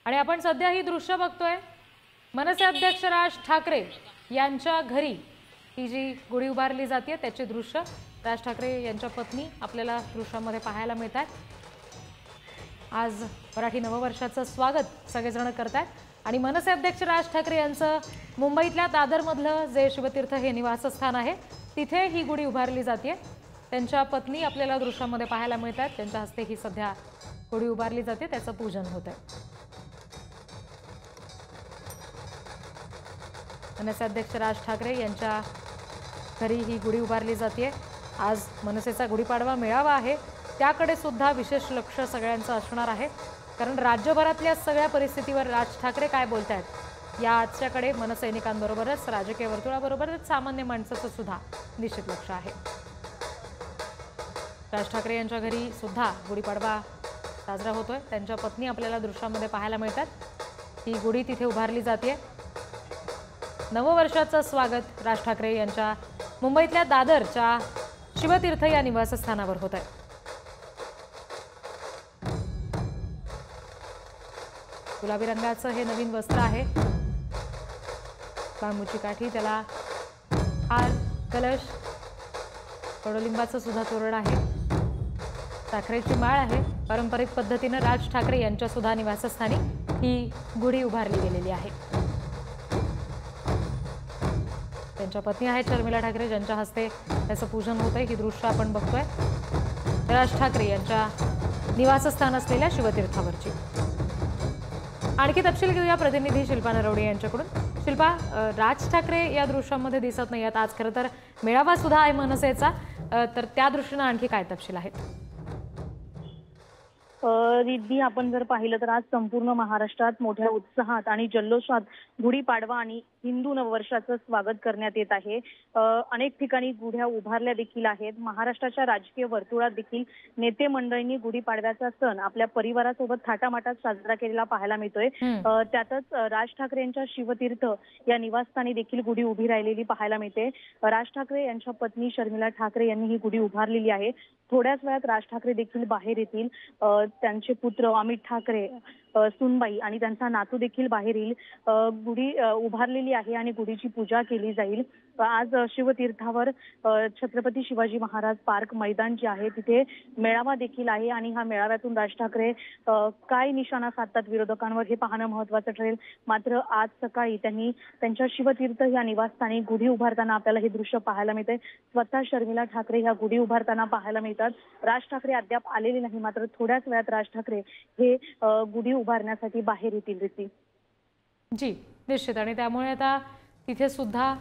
आणि आपण सध्या ही दृश्य बघतोय मनसे अध्यक्ष राज ठाकरे यांच्या घरी ही जी गुढी उभारली जाते त्याचे दृश्य राज ठाकरे यांच्या पत्नी आपल्याला दृश्यामध्ये पाहायला मिळतात। आज मराठी नववर्षाचं स्वागत सगळेजण करतात आणि मनसे अध्यक्ष राज ठाकरे यांचं मुंबईतल्या दादरमधलं जे शिवतीर्थ हे निवासस्थान आहे तिथे ही गुढी उभारली जाते। त्यांच्या पत्नी आपल्याला दृश्यामध्ये पाहायला मिळतात, त्यांच्या हस्ते ही सध्या गुढी उभारली जाते, त्याचं पूजन होत आहे। मनसे अध्यक्ष राज ठाकरे यांच्या घरी ही गुढी उभारली जाते। आज मनसेचा गुढीपाडवा मेळावा आहे, त्याकडे सुद्धा विशेष लक्ष सगळ्यांचं असणार आहे, कारण राज्यभरातल्या सगळ्या परिस्थितीवर राज ठाकरे काय बोलतायत या आजच्याकडे मनसैनिकांबरोबरच राजकीय वर्तुळाबरोबरच सामान्य माणसाचं सुद्धा निश्चित लक्ष आहे। राज ठाकरे यांच्या घरी सुद्धा गुढीपाडवा साजरा होतोय, त्यांच्या पत्नी आपल्याला दृश्यामध्ये पाहायला मिळतात। ही गुढी तिथे उभारली जाते। नववर्षाचं स्वागत राज ठाकरे यांच्या मुंबईतल्या दादरच्या शिवतीर्थ या निवासस्थानावर होत आहे। गुलाबी रंगाचं हे नवीन वस्त्र आहे, बांबूची काठी, त्याला हार, कलश, कडुलिंबाचं सुद्धा तोरण आहे, साखरेची माळ आहे। पारंपरिक पद्धतीने राज ठाकरे यांच्या सुद्धा निवासस्थानी ही गुढी उभारली गेलेली आहे। त्यांच्या पत्नी आहेत शर्मिला ठाकरे, ज्यांच्या हस्ते त्याचं पूजन होतंय। ही दृश्य आपण बघतोय राज ठाकरे यांच्या निवासस्थान असलेल्या शिवतीर्थावरची। आणखी तपशील घेऊया प्रतिनिधी शिल्पा नरवडे यांच्याकडून। शिल्पा, राज ठाकरे या दृश्यामध्ये दिसत नाही आहेत, आज खरं तर मेळावा सुद्धा आहे मनसेचा, तर त्या दृष्टीने आणखी काय तपशील आहेत? रिद्धी, आपण जर पाहिलं तर आज संपूर्ण महाराष्ट्रात मोठ्या उत्साहात आणि जल्लोषात गुढीपाडवा आणि हिंदू नववर्षाचं स्वागत करण्यात येत आहे। अनेक ठिकाणी गुढ्या उभारल्या देखील आहेत। महाराष्ट्राच्या राजकीय वर्तुळात देखील नेते मंडळींनी गुढीपाडव्याचा सण आपल्या परिवारासोबत थाटामाटात साजरा केलेला पाहायला मिळतोय। त्यातच राज ठाकरे यांच्या शिवतीर्थ या निवासस्थानी देखील गुढी उभी राहिलेली पाहायला मिळते। राज ठाकरे यांच्या पत्नी शर्मिला ठाकरे यांनी ही गुढी उभारलेली आहे। थोड्याच वेळात राज ठाकरे देखील बाहेर येतील, त्यांचे पुत्र अमित ठाकरे, सुनबाई आणि त्यांचा नातू देखील बाहेर येईल। गुढी उभारलेली आहे आणि गुढीची पूजा केली जाईल। आज शिवतीर्थावर छत्रपती शिवाजी महाराज पार्क मैदान जे आहे तिथे मेळावा देखील आहे आणि ह्या मेळाव्यातून राज ठाकरे काय निशाणा साधतात विरोधकांवर हे पाहणं महत्त्वाचं ठरेल। मात्र आज सकाळी त्यांनी त्यांच्या शिवतीर्थ या निवासस्थानी गुढी उभारताना आपल्याला हे दृश्य पाहायला मिळते। स्वतः शर्मिला ठाकरे ह्या गुढी उभारताना पाहायला मिळतात। राज ठाकरे अद्याप आलेले नाही, मात्र थोड्याच वेळात राज ठाकरे हे गुढी उभारण्यासाठी बाहेर येतील। रिती जी निश्चित, आणि त्यामुळे आता तिथे सुद्धा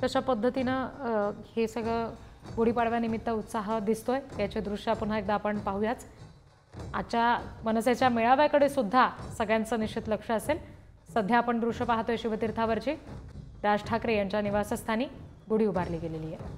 तशा पद्धतीनं हे सगळं गुढीपाडव्यानिमित्त उत्साह दिसतोय, याचे दृश्य पुन्हा एकदा आपण पाहूयाच। आजच्या मनसेच्या मेळाव्याकडे सुद्धा सगळ्यांचं निश्चित लक्ष असेल। सध्या आपण दृश्य पाहतोय शिवतीर्थावरची राज ठाकरे यांच्या निवासस्थानी गुढी उभारली गेलेली आहे।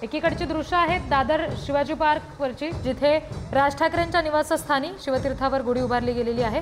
एकीकडची दृश्य आहेत दादर शिवाजी पार्क वरची, जिथे राज ठाकरेंच्या निवासस्थानी शिवतीर्थावर गुढी उभारली गेलेली आहे।